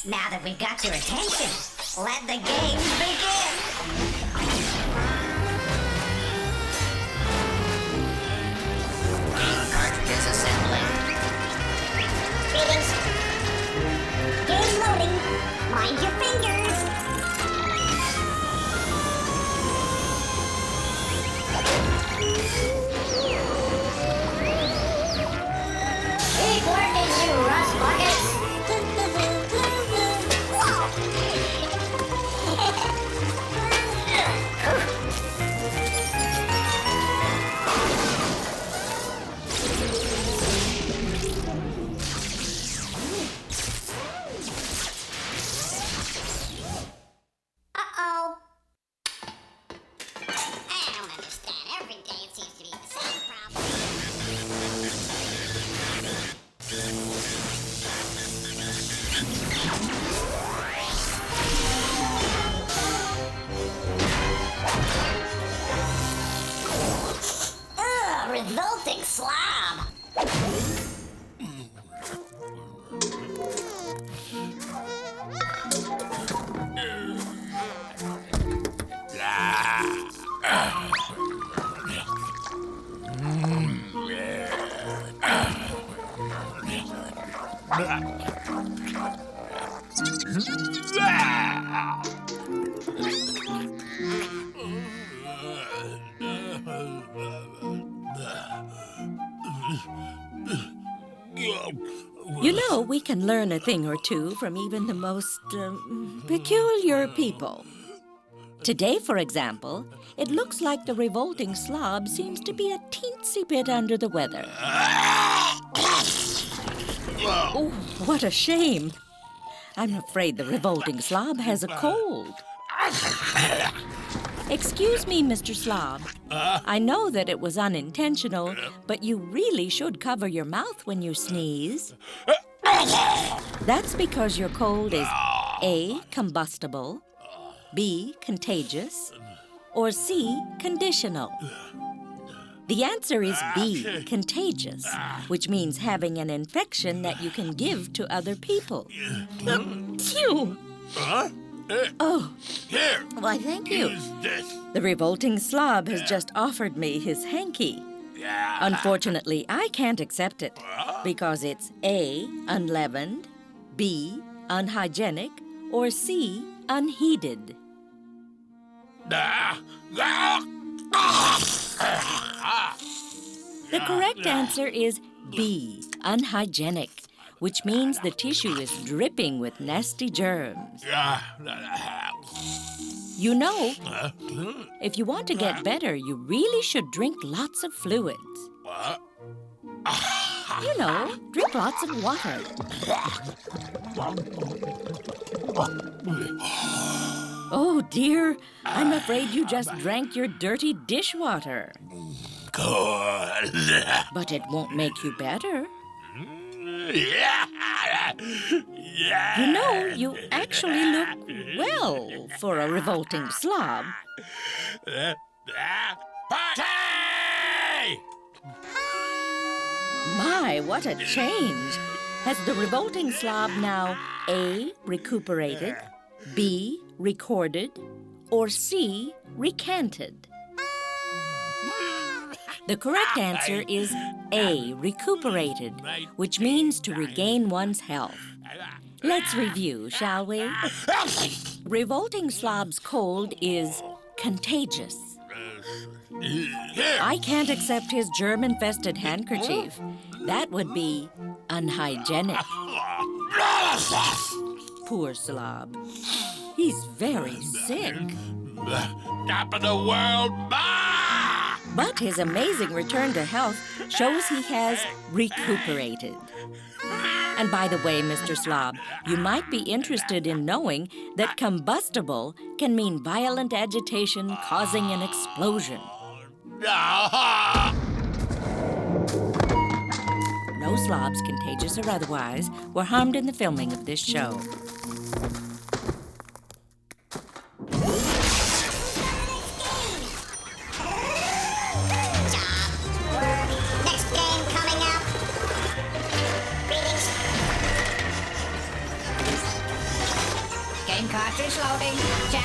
Now that we've got your attention, let the games begin! Cartridges assembling. Greetings. Game loading. Mind your fingers. Keep working, you rust buckets. Uh-oh. I don't understand. Every day it seems to be the same problem. Ugh, revolting slob. You know, we can learn a thing or two from even the most peculiar people. Today, for example, it looks like the revolting slob seems to be a teensy bit under the weather. Oh, what a shame. I'm afraid the revolting slob has a cold. Excuse me, Mr. Slob. I know that it was unintentional, but you really should cover your mouth when you sneeze. That's because your cold is A, combustible, B, contagious, or C, conditional. The answer is B, contagious, which means having an infection that you can give to other people. Phew! Oh, Here. why, thank you. Use this. The revolting slob has just offered me his hanky. Yeah. Unfortunately, I can't accept it because it's A, unleavened, B, unhygienic, or C, unheated. The correct answer is B, unhygienic, which means the tissue is dripping with nasty germs. You know, if you want to get better, you really should drink lots of fluids. What? You know, drink lots of water. Oh, dear, I'm afraid you just drank your dirty dishwater. Good. But it won't make you better. You know, you actually look well for a revolting slob. Party! My, what a change! Has the revolting slob now A, recuperated, B, recorded, or C, recanted? The correct answer is A, recuperated, which means to regain one's health. Let's review, shall we? Revolting slob's cold is contagious. I can't accept his germ-infested handkerchief. That would be unhygienic. Poor slob. He's very sick. Top of the world, bah! But his amazing return to health shows he has recuperated. And by the way, Mr. Slob, you might be interested in knowing that combustible can mean violent agitation causing an explosion. No slobs, contagious or otherwise, were harmed in the filming of this show. Next game coming up. Greetings. Cartridge loading. Check.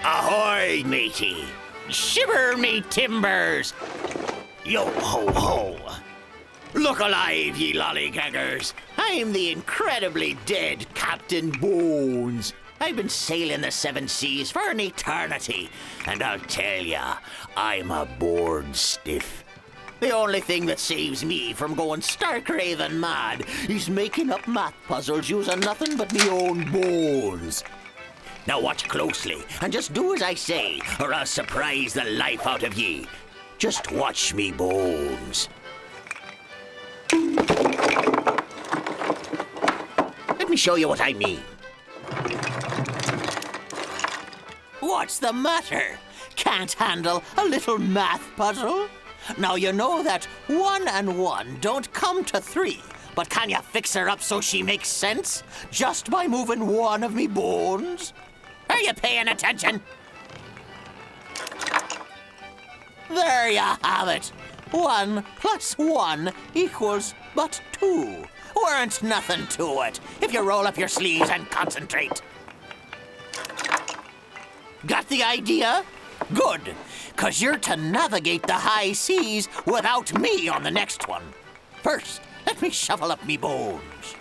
Ahoy, matey! Shiver me timbers! Yo ho ho! Look alive, ye lollygaggers! I'm the incredibly dead Captain Bones. I've been sailing the seven seas for an eternity, and I'll tell ya, I'm a bored stiff. The only thing that saves me from going stark raving mad is making up math puzzles using nothing but me own bones. Now watch closely, and just do as I say, or I'll surprise the life out of ye. Just watch me bones. Let me show you what I mean. What's the matter? Can't handle a little math puzzle? Now you know that 1 and 1 don't come to 3, but can you fix her up so she makes sense? Just by moving one of me bones? Are you paying attention? There you have it. 1 plus 1 equals but 2. Weren't nothing to it, if you roll up your sleeves and concentrate. Got the idea? Good, 'cause you're to navigate the high seas without me on the next one. First, let me shuffle up me bones.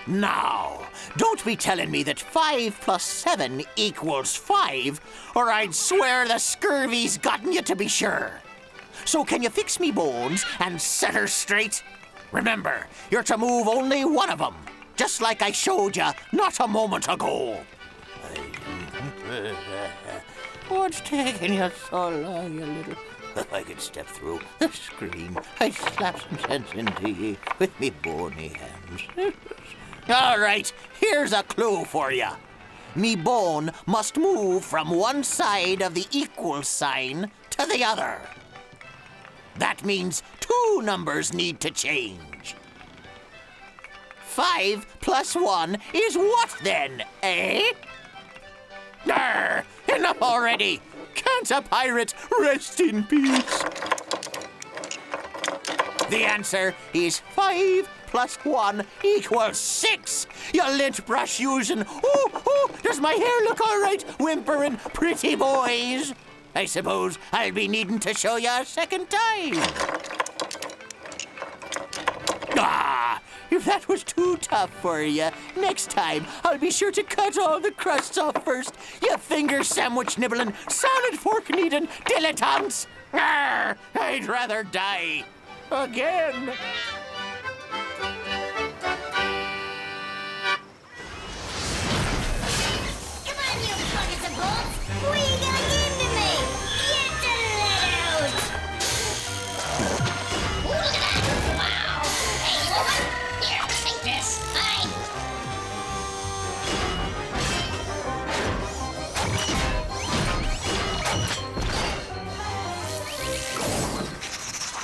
Now, don't be telling me that 5 plus 7 equals 5, or I'd swear the scurvy's gotten you to be sure. So can you fix me bones and set her straight? Remember, you're to move only one of them, just like I showed you not a moment ago. What's taking you so long, you little... If I could step through the screen, I'd slap some sense into ye with me bony hands. All right, here's a clue for you. Me bone must move from one side of the equal sign to the other. That means 2 numbers need to change. 5 plus 1 is what then, eh? Arr, enough already! Can't a pirate rest in peace? The answer is 5 plus 1 equals 6. You lint brush using. Oh, does my hair look all right, whimpering pretty boys? I suppose I'll be needing to show you a second time. If that was too tough for you, next time I'll be sure to cut all the crusts off first, you finger sandwich nibbling, salad fork kneading dilettantes. I'd rather die. Again. Come on, you buckets of bolts! What are you gonna give to me? Get the lead out! Ooh, look at that! Wow! Hey, you know what? Here, take this. Bye!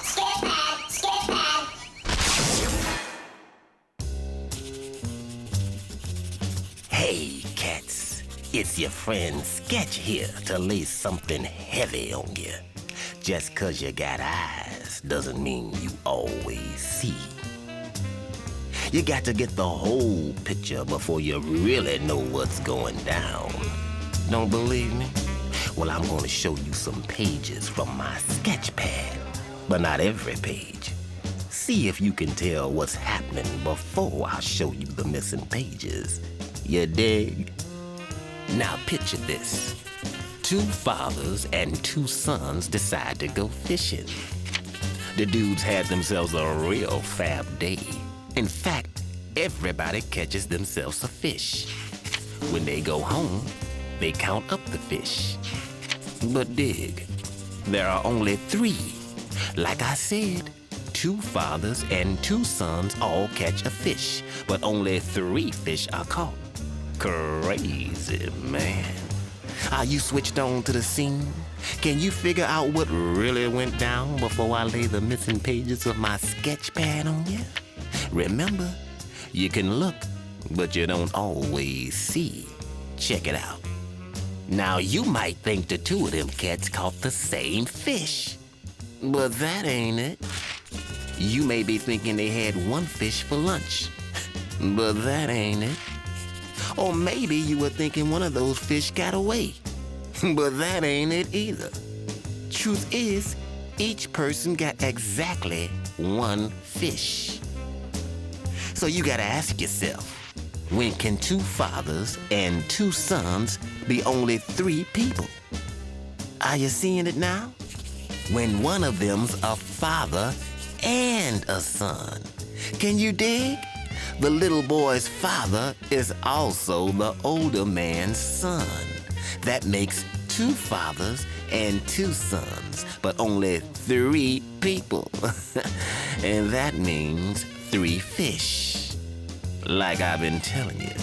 Skip pad! Hey, cats. It's your friend Sketch here to lay something heavy on you. Just 'cause you got eyes doesn't mean you always see. You got to get the whole picture before you really know what's going down. Don't believe me? Well, I'm going to show you some pages from my sketch pad, but not every page. See if you can tell what's happening before I show you the missing pages. You dig? Now picture this. 2 fathers and 2 sons decide to go fishing. The dudes had themselves a real fab day. In fact, everybody catches themselves a fish. When they go home, they count up the fish. But dig, there are only 3. Like I said, 2 fathers and 2 sons all catch a fish, but only 3 fish are caught. Crazy, man. Are you switched on to the scene? Can you figure out what really went down before I lay the missing pages of my sketch pad on you? Remember, you can look, but you don't always see. check it out. Now, you might think the two of them cats caught the same fish. But that ain't it. You may be thinking they had one fish for lunch. But that ain't it. Or maybe you were thinking one of those fish got away. But that ain't it either. Truth is, each person got exactly one fish. So you gotta ask yourself, when can two fathers and two sons be only three people? Are you seeing it now? When one of them's a father and a son. Can you dig? The little boy's father is also the older man's son. That makes two fathers and two sons, but only three people. And that means three fish. Like I've been telling you,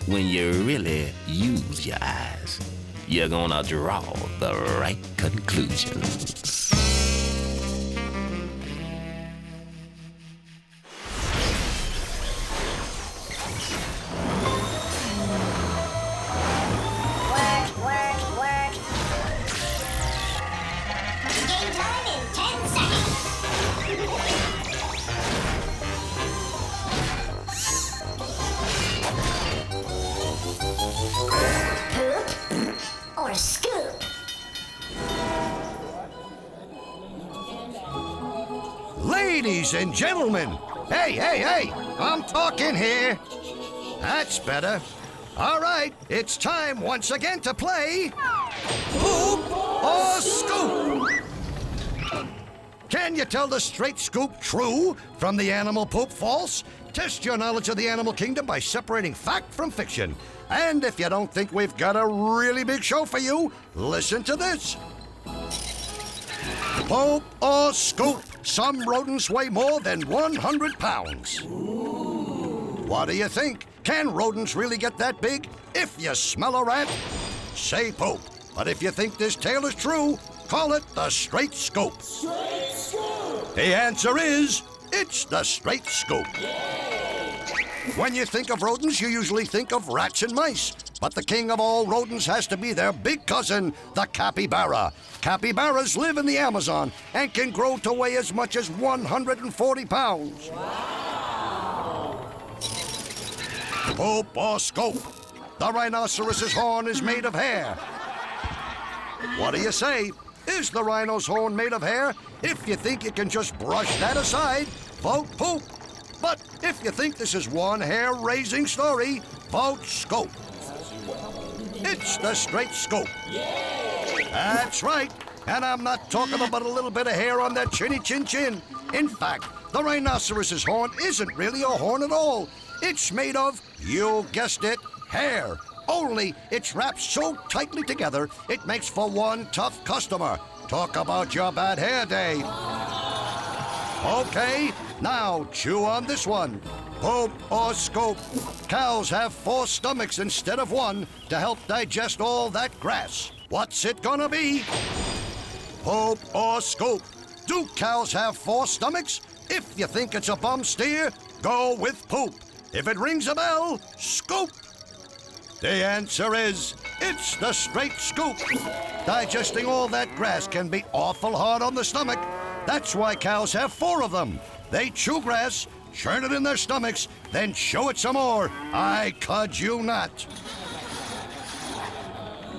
when you really use your eyes, you're gonna draw the right conclusions. Work. Game time in 10 seconds. Poop or scoop? Ladies and gentlemen, hey, I'm talking here. That's better. All right, it's time once again to play Poop or Scoop. Can you tell the straight scoop true from the animal poop false? Test your knowledge of the animal kingdom by separating fact from fiction. And if you don't think we've got a really big show for you, listen to this. Poop or Scoop? Some rodents weigh more than 100 pounds. What do you think? Can rodents really get that big? If you smell a rat, say poop. But if you think this tale is true, call it the straight scoop. Straight scoop! The answer is, it's the straight scoop. When you think of rodents, you usually think of rats and mice. But the king of all rodents has to be their big cousin, the capybara. Capybaras live in the Amazon and can grow to weigh as much as 140 pounds. Poop or Scoop? The rhinoceros's horn is made of hair. What do you say? Is the rhino's horn made of hair? If you think you can just brush that aside, vote poop. But if you think this is one hair-raising story, vote Scoop. It's the straight scoop. That's right. And I'm not talking about a little bit of hair on that chinny chin. In fact, the rhinoceros's horn isn't really a horn at all. It's made of, you guessed it, hair. Only it's wrapped so tightly together, it makes for one tough customer. Talk about your bad hair day. Okay, now chew on this one. Poop or Scoop? Cows have 4 stomachs instead of 1 to help digest all that grass. What's it gonna be? Poop or Scoop? Do cows have 4 stomachs? If you think it's a bum steer, go with poop. If it rings a bell, scoop. The answer is, it's the straight scoop. Digesting all that grass can be awful hard on the stomach. That's why cows have 4 of them. They chew grass, churn it in their stomachs, then chew it some more. I kid you not.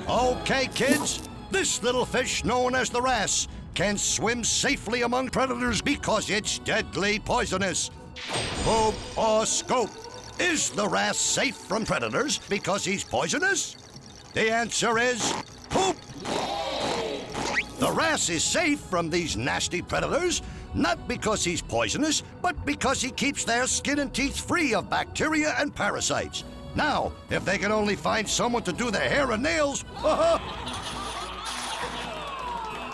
Okay, kids, this little fish known as the wrasse can swim safely among predators because it's deadly poisonous. Poop or Scoop? Is the wrasse safe from predators because he's poisonous? The answer is poop. The wrasse is safe from these nasty predators, not because he's poisonous, but because he keeps their skin and teeth free of bacteria and parasites. Now, if they can only find someone to do their hair and nails,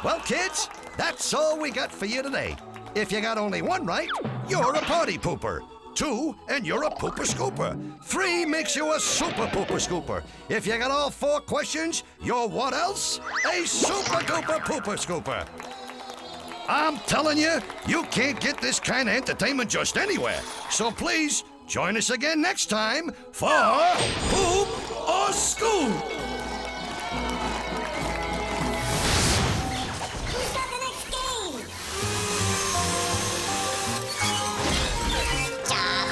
Well, kids, that's all we got for you today. If you got only 1 right, you're a party pooper. 2, and you're a pooper scooper. 3 makes you a super pooper scooper. If you got all 4 questions, you're what else? A super duper pooper scooper. I'm telling you, you can't get this kind of entertainment just anywhere. So please, join us again next time for Poop or Scoop! Who's got the next game? Job.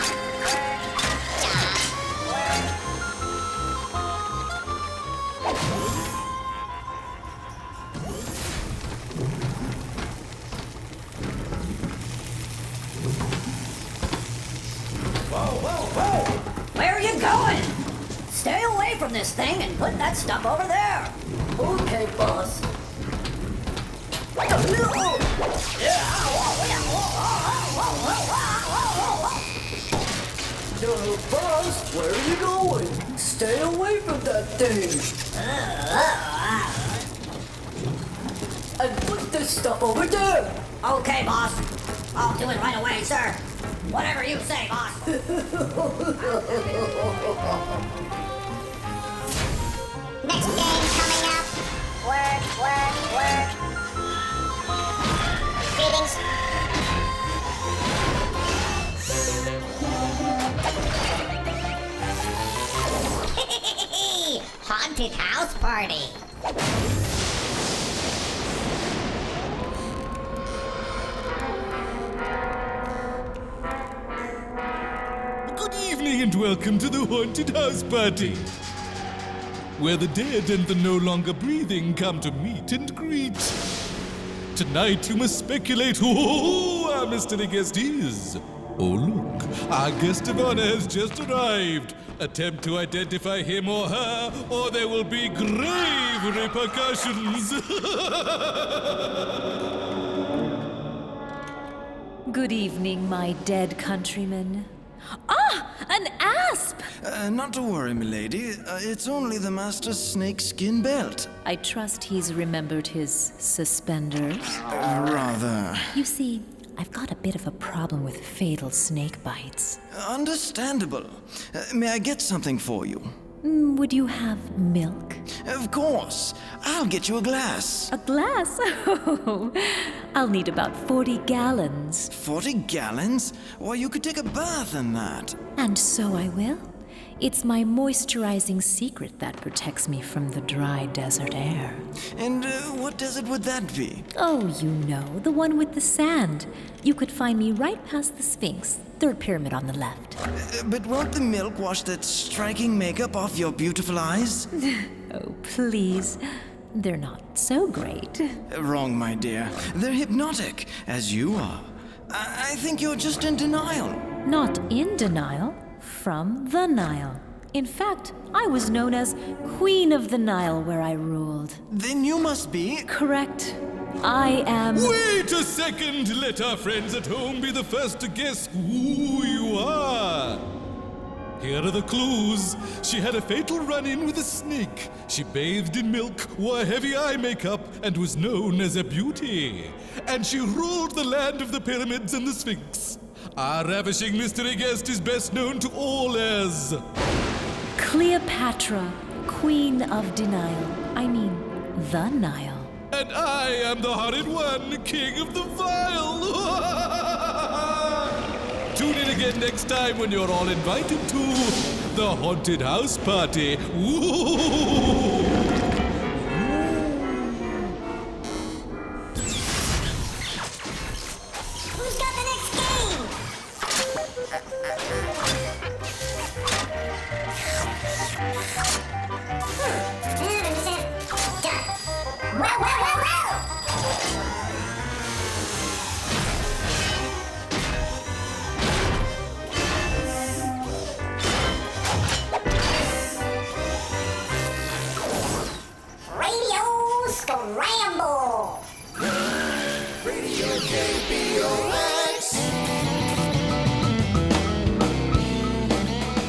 Where are you going? Stay away from this thing and put that stuff over there. Okay, boss. No, boss, where are you going? Stay away from that thing. And put this stuff over there. Okay, boss. I'll do it right away, sir. Whatever you say, boss. Next game coming up. Work. Greetings. Haunted house party. Good evening and welcome to the Haunted House Party, where the dead and the no longer breathing come to meet and greet. Tonight you must speculate who our mystery guest is. Oh look, our guest of honor has just arrived. Attempt to identify him or her, or there will be grave repercussions. Good evening, my dead countrymen. Ah, an asp! Not to worry, milady. It's only the master's snakeskin belt. I trust he's remembered his suspenders. Rather. You see, I've got a bit of a problem with fatal snake bites. Understandable. May I get something for you? Would you have milk? Of course. I'll get you a glass. A glass? Oh, I'll need about 40 gallons. 40 gallons? Why, you could take a bath in that. And so I will. It's my moisturizing secret that protects me from the dry desert air. And what desert would that be? Oh, you know, the one with the sand. You could find me right past the Sphinx, third pyramid on the left. But won't the milk wash that striking makeup off your beautiful eyes? Oh, please. They're not so great. Wrong, my dear. They're hypnotic, as you are. I think you're just in denial. Not in denial. From the Nile. In fact, I was known as Queen of the Nile where I ruled. Then you must be... Correct. I am... Wait a second! Let our friends at home be the first to guess who you are. Here are the clues. She had a fatal run-in with a snake. She bathed in milk, wore heavy eye makeup, and was known as a beauty. And she ruled the land of the pyramids and the Sphinx. Our ravishing mystery guest is best known to all as... Cleopatra, Queen of Denial. I mean, the Nile. And I am the horrid one, King of the Vile. Tune in again next time when you're all invited to the Haunted House Party. Woo! Who's got the next game? Radio Scramble!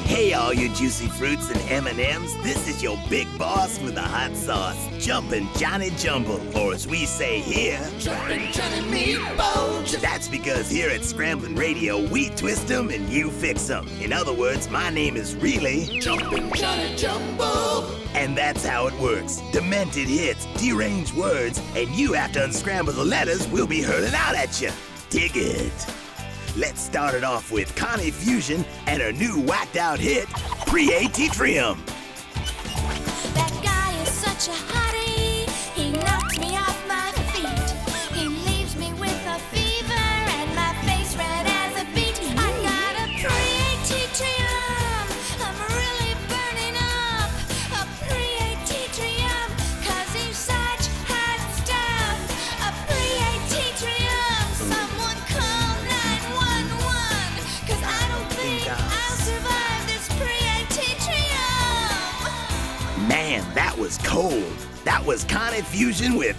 Hey, all you juicy fruits and M&Ms, this is your big boss with the hot sauce, Jumpin' Johnny Jumble, or as we say here, Jumpin' Johnny Meatball. That's because here at Scramblin' Radio, we twist 'em and you fix 'em. In other words, my name is really Jumpin' Johnny Jumble. And that's how it works. Demented hits, deranged words, and you have to unscramble the letters we'll be hurling out at you. Dig it. Let's start it off with Connie Fusion and her new whacked out hit, Pre-AT Trim. such a hottie. He knocks me off my feet. He leaves me with a fever and my face red as a beet. I got a pre-AT-trium. I'm really burning up. A pre-AT-trium, 'cause he's such hot stuff. A pre-AT-trium. Someone call 911, 'cause I don't think I'll survive this pre-AT-trium. Man, that was cold. That was Connie Fusion with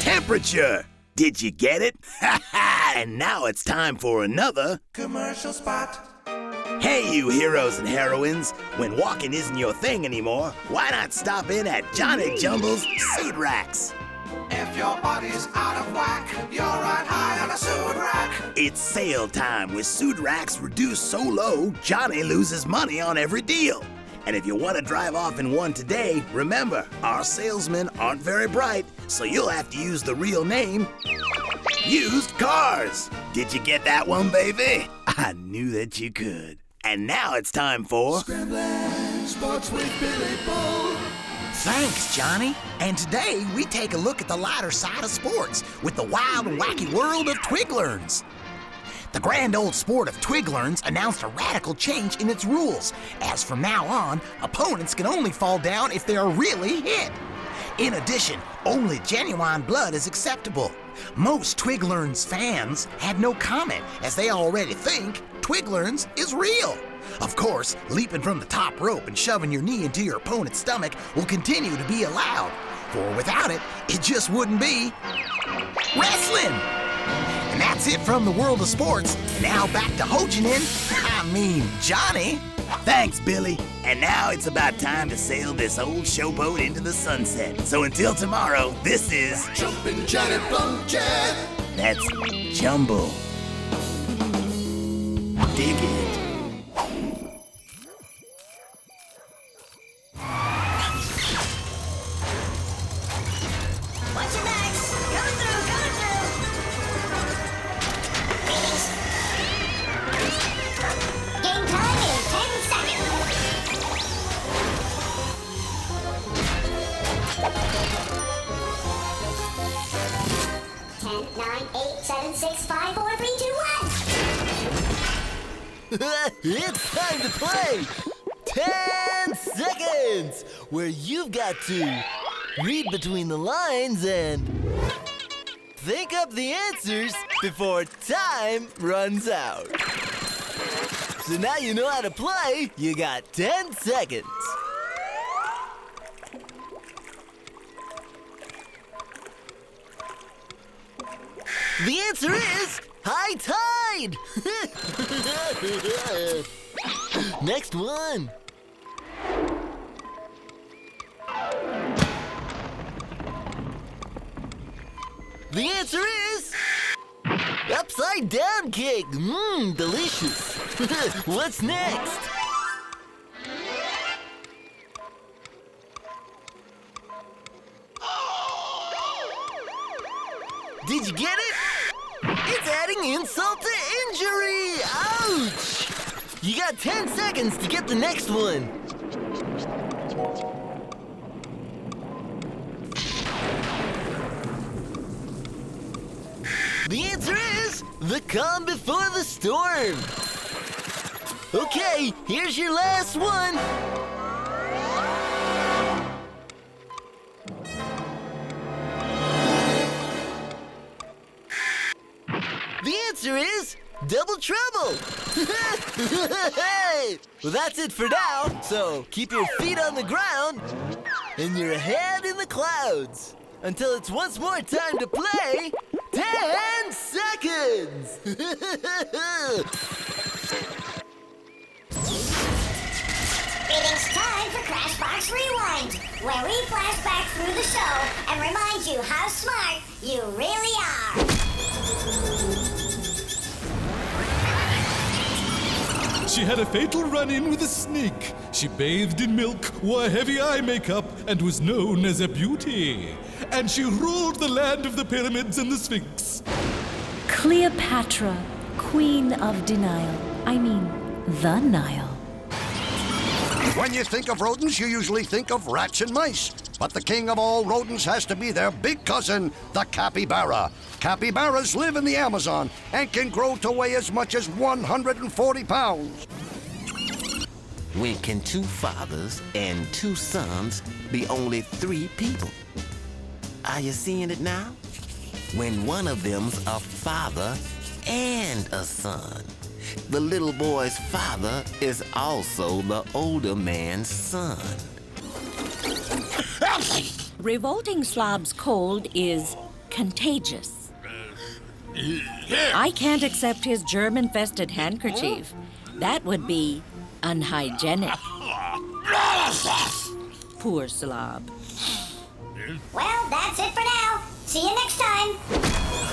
temperature. Did you get it? And now it's time for another commercial spot. Hey, you heroes and heroines. When walking isn't your thing anymore, why not stop in at Johnny Jumble's Suit Racks? If your body's out of whack, you're right high on a suit rack. It's sale time with Suit Racks reduced so low, Johnny loses money on every deal. And if you want to drive off in one today, remember, our salesmen aren't very bright, so you'll have to use the real name, Used Cars. Did you get that one, baby? I knew that you could. And now it's time for Scrambling Sports with Billy Bull. Thanks, Johnny. And today we take a look at the lighter side of sports with the wild and wacky world of Twiglerns. The grand old sport of Twiglerns announced a radical change in its rules, as from now on, opponents can only fall down if they are really hit. In addition, only genuine blood is acceptable. Most Twiglerns fans had no comment, as they already think Twiglerns is real. Of course, leaping from the top rope and shoving your knee into your opponent's stomach will continue to be allowed, for without it, it just wouldn't be wrestling. And that's it from the world of sports. Now back to Johnny. Thanks, Billy. And now it's about time to sail this old showboat into the sunset. So until tomorrow, this is Jumpin' Johnny Bumpjet. That's Jumble. Dig it. Watch your backs. Coming through, coming through. Game time in 10 seconds. 10, 9, 8, 7, 6, 5, 4, 3, 2, 1. It's time to play 10 seconds, where you've got to read between the lines and think up the answers before time runs out. So now you know how to play. You got 10 seconds. The answer is high tide. Next one. The answer is upside down kick. Mmm, delicious. What's next? Did you get it? It's adding insult to injury. Ouch! You got 10 seconds to get the next one. The answer is the calm before the storm. Okay, here's your last one. The answer is double trouble. Well, that's it for now. So keep your feet on the ground and your head in the clouds until it's once more time to play 10 seconds. It's time for Crashbox Rewind, where we flash back through the show and remind you how smart you really are. She had a fatal run-in with a snake. She bathed in milk, wore heavy eye makeup, and was known as a beauty. And she ruled the land of the pyramids and the Sphinx. Cleopatra, Queen of Denial. I mean, the Nile. When you think of rodents, you usually think of rats and mice. But the king of all rodents has to be their big cousin, the capybara. Capybaras live in the Amazon and can grow to weigh as much as 140 pounds. When can two fathers and two sons be only 3 people? Are you seeing it now? When one of them's a father and a son. The little boy's father is also the older man's son. Revolting Slob's cold is contagious. I can't accept his germ-infested handkerchief. That would be unhygienic. Poor Slob. Well, that's it for now. See you next time.